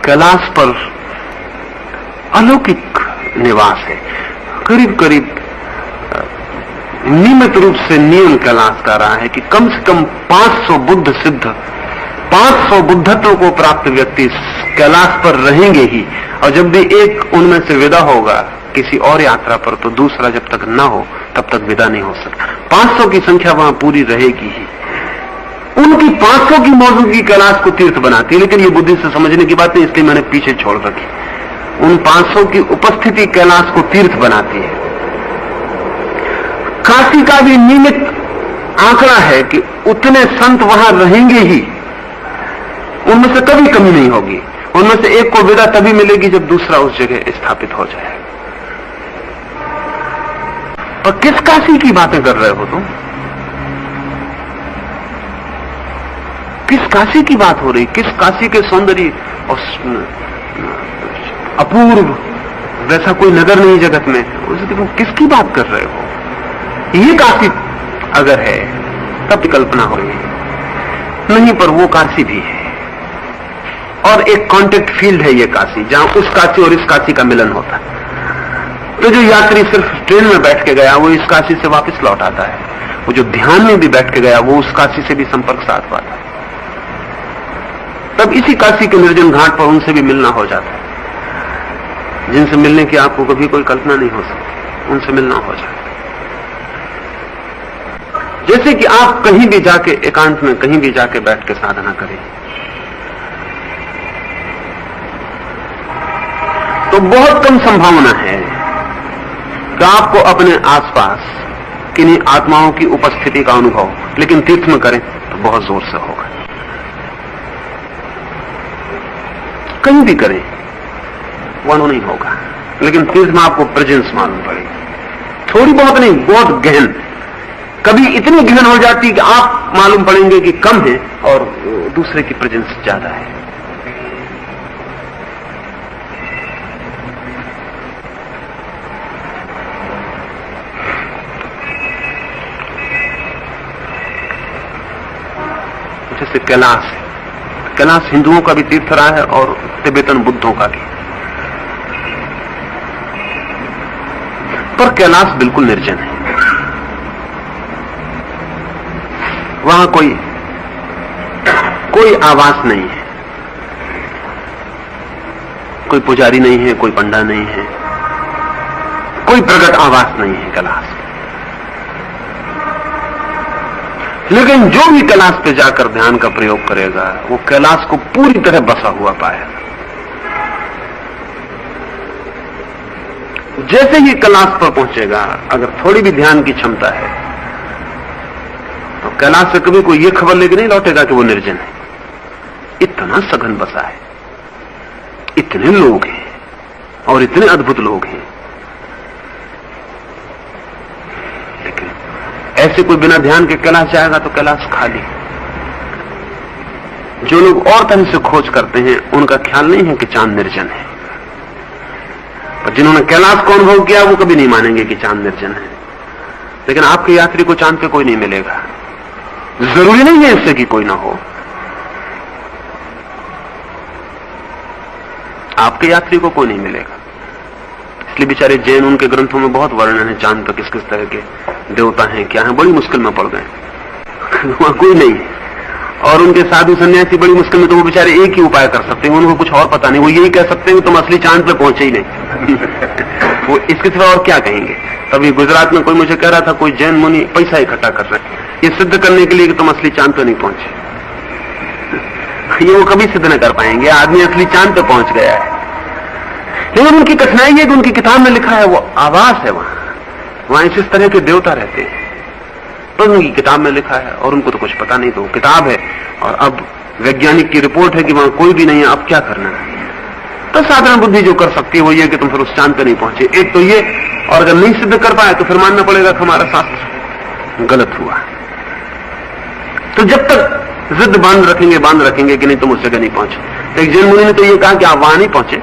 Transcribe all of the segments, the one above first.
कैलाश पर अलौकिक निवास है। करीब करीब नियमित रूप से नियम कैलाश का रहा है कि कम से कम 500 बुद्ध सिद्ध, 500 बुद्धत्व को प्राप्त व्यक्ति कैलाश पर रहेंगे ही। और जब भी एक उनमें से विदा होगा किसी और यात्रा पर, तो दूसरा जब तक न हो तब तक विदा नहीं हो सकता। 500 की संख्या वहां पूरी रहेगी ही। उनकी 500 की मौजूदगी कैलाश को तीर्थ बनाती है, लेकिन ये बुद्धि से समझने की बात नहीं, इसलिए मैंने पीछे छोड़ रखी। उन 500 की उपस्थिति कैलाश को तीर्थ बनाती है। काशी का भी नियमित आंकड़ा है कि उतने संत वहां रहेंगे ही, उनमें से कभी कमी नहीं होगी। उनमें से एक को विदा तभी मिलेगी जब दूसरा उस जगह स्थापित हो जाए। और किस काशी की बातें कर रहे हो तुम? किस काशी की बात हो रही? किस काशी के सौंदर्य और अपूर्व वैसा कोई नगर नहीं जगत में। तुम किसकी बात कर रहे हो? ये काशी अगर है तब कल्पना हो रही है, नहीं पर वो काशी भी है और एक कांटेक्ट फील्ड है ये काशी, जहां उस काशी और इस काशी का मिलन होता है। तो जो यात्री सिर्फ ट्रेन में बैठ के गया वो इस काशी से वापस लौट आता है, वो जो ध्यान में भी बैठ के गया वो उस काशी से भी संपर्क साध पाता है। तब इसी काशी के निर्जन घाट पर उनसे भी मिलना हो जाता है, जिनसे मिलने की आपको कभी कोई कल्पना नहीं हो सकती, उनसे मिलना हो जाता है। जैसे कि आप कहीं भी जाके एकांत में कहीं भी जाके बैठ के साधना करें तो बहुत कम संभावना है कि आपको अपने आसपास किन्हीं आत्माओं की उपस्थिति का अनुभव, लेकिन तीर्थ में करें तो बहुत जोर से होगा। कहीं भी करें वो नहीं होगा, लेकिन तीर्थ में आपको प्रेजेंस मालूम पड़ेगी। थोड़ी बहुत नहीं, बहुत गहन, कभी इतनी गहन हो जाती कि आप मालूम पड़ेंगे कि कम है और दूसरे की प्रेजेंस ज्यादा है। जैसे कैलाश है, कैलाश हिंदुओं का भी तीर्थ रहा है और तिब्बतन बुद्धों का भी। पर कैलाश बिल्कुल निर्जन है, वहां कोई आवास नहीं है, कोई पुजारी नहीं है, कोई पंडा नहीं है, कोई प्रकट आवास नहीं है कैलाश। लेकिन जो भी कैलाश पे जाकर ध्यान का प्रयोग करेगा वो कैलाश को पूरी तरह बसा हुआ पाएगा। जैसे ही कैलाश पर पहुंचेगा, अगर थोड़ी भी ध्यान की क्षमता है तो कैलाश से कभी कोई ये खबर लेके नहीं लौटेगा कि वो निर्जन है। इतना सघन बसा है, इतने लोग हैं और इतने अद्भुत लोग हैं, लेकिन ऐसे कोई बिना ध्यान के कैलाश जाएगा तो कैलाश खाली। जो लोग और तरह से खोज करते हैं उनका ख्याल नहीं है कि चांद निर्जन है, पर जिन्होंने कैलाश को अनुभव किया वो कभी नहीं मानेंगे कि चांद निर्जन है। लेकिन आपके यात्री को चांद पे कोई नहीं मिलेगा, जरूरी नहीं है इससे कि कोई ना हो। आपके यात्री को कोई नहीं मिलेगा, इसलिए बेचारे जैन, उनके ग्रंथों में बहुत वर्णन है चांद पर किस किस तरह के देवता हैं, क्या हैं, बड़ी मुश्किल में पड़ गए। वहां कोई नहीं, और उनके साधु सन्यासी बड़ी मुश्किल में, तो वो बेचारे एक ही उपाय कर सकते हैं, उनको कुछ और पता नहीं। वो यही कह सकते हैं कि तुम असली चांद पे पहुंचे ही नहीं। वो इसके सिवा और क्या कहेंगे। तभी गुजरात में कोई मुझे कह रहा था, कोई जैन मुनि पैसा इकट्ठा कर रहे हैं ये सिद्ध करने के लिए कि तुम असली चांद पे नहीं पहुंचे। ये वो कभी सिद्ध न कर पाएंगे, आदमी असली चांद पे पहुंच गया है। लेकिन उनकी कठिनाई है कि उनकी किताब में लिखा है वो आवास है, वहां इस तरह के देवता रहते हैं, तो उनकी किताब में लिखा है और उनको तो कुछ पता नहीं। तो किताब है और अब वैज्ञानिक की रिपोर्ट है कि वहां कोई भी नहीं है, अब क्या करना है। तो साधारण बुद्धि जो कर सकती है वो ये कि तुम फिर उस चांद पे नहीं पहुंचे, एक तो ये, और अगर नहीं सिद्ध कर पाए तो फिर मानना पड़ेगा कि हमारा शास्त्र गलत हुआ। तो जब तक जिद बांध रखेंगे कि नहीं तुम उस जगह नहीं पहुंचे। एक जैन मुनि ने तो ये कहा कि आप वहां नहीं पहुंचे,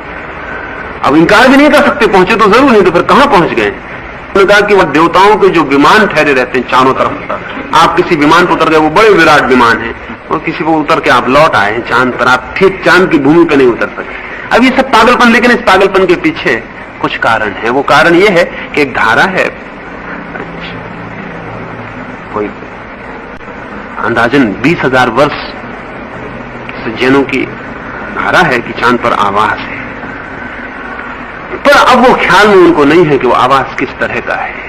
अब इनकार भी नहीं कर सकते, पहुंचे तो जरूर नहीं, तो फिर कहां पहुंच गए। उन्होंने कहा कि वह देवताओं के जो विमान ठहरे रहते हैं चारों तरफ, आप किसी विमान पर उतर गए, वो बड़े विराट विमान है, और किसी को उतर के आप लौट आए हैं चांद पर, आप ठीक चांद की भूमि पर नहीं उतर सकते। अब ये सब पागलपन, लेकिन इस पागलपन के पीछे कुछ कारण है। वो कारण ये है कि एक धारा है, कोई अंदाजन 20,000 वर्ष से जैनों की धारा है कि चांद पर आवास है, पर अब वो ख्याल में उनको नहीं है कि वो आवास किस तरह का है।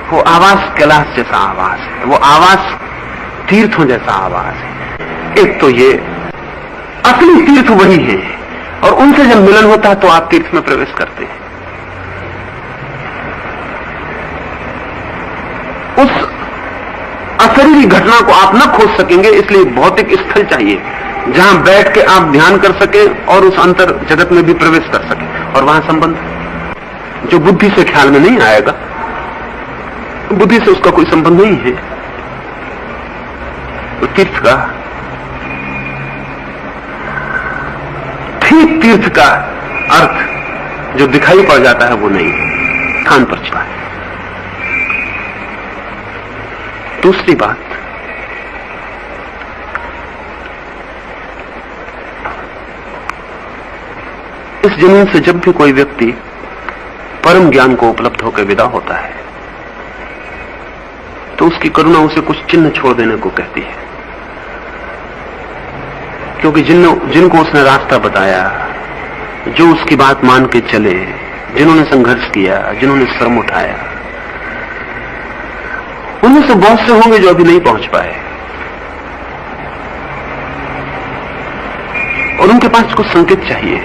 वो आवास कैलाश जैसा आवास है, वो आवास तीर्थों जैसा आवास है। एक तो ये असली तीर्थ वही है, और उनसे जब मिलन होता है तो आप तीर्थ में प्रवेश करते हैं। उस अशरीरी घटना को आप न खोज सकेंगे, इसलिए भौतिक स्थल चाहिए जहां बैठ के आप ध्यान कर सके और उस अंतर जगत में भी प्रवेश कर सके। और वहां संबंध जो बुद्धि से ख्याल में नहीं आएगा, बुद्धि से उसका कोई संबंध नहीं है। तो तीर्थ का, ठीक तीर्थ का अर्थ जो दिखाई पड़ जाता है वो नहीं है, स्थान पर छिपा है। दूसरी बात, इस जमीन से जब भी कोई व्यक्ति परम ज्ञान को उपलब्ध होकर विदा होता है तो उसकी करुणा उसे कुछ चिन्ह छोड़ देने को कहती है, क्योंकि जिनको उसने रास्ता बताया, जो उसकी बात मान के चले, जिन्होंने संघर्ष किया, जिन्होंने श्रम उठाया, उनमें से बहुत से होंगे जो अभी नहीं पहुंच पाए, और उनके पास कुछ संकेत चाहिए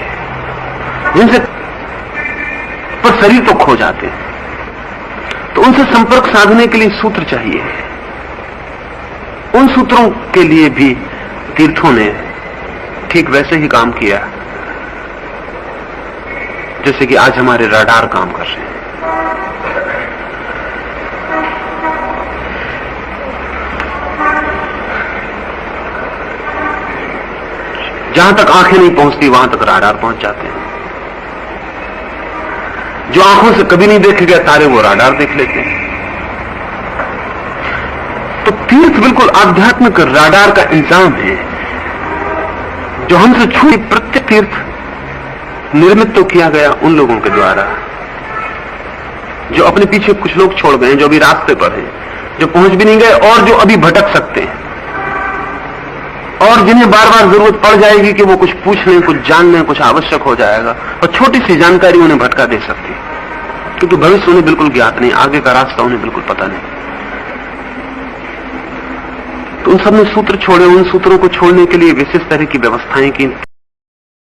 जिनसे, पर शरीर तो खो जाते हैं, तो उनसे संपर्क साधने के लिए सूत्र चाहिए। उन सूत्रों के लिए भी तीर्थों ने ठीक वैसे ही काम किया जैसे कि आज हमारे रडार काम कर रहे हैं। जहां तक आंखें नहीं पहुंचती वहां तक राडार पहुंच जाते हैं। जो आंखों से कभी नहीं देखे गए तारे वो राडार देख लेते हैं। तो तीर्थ बिल्कुल आध्यात्मिक राडार का इंतजाम है जो हमसे छूटे। प्रत्येक तीर्थ निर्मित तो किया गया उन लोगों के द्वारा जो अपने पीछे कुछ लोग छोड़ गए हैं, जो अभी रास्ते पर हैं, जो पहुंच भी नहीं गए और जो अभी भटक सकते हैं, और जिन्हें बार बार जरूरत पड़ जाएगी कि वो कुछ पूछ लें, कुछ जान लें, कुछ आवश्यक हो जाएगा, और छोटी सी जानकारी उन्हें भटका दे सकती है, क्योंकि भविष्य उन्हें बिल्कुल ज्ञात नहीं, आगे का रास्ता उन्हें बिल्कुल पता नहीं। तो उन सब ने सूत्र छोड़े। उन सूत्रों को छोड़ने के लिए विशेष तरह की व्यवस्थाएं की।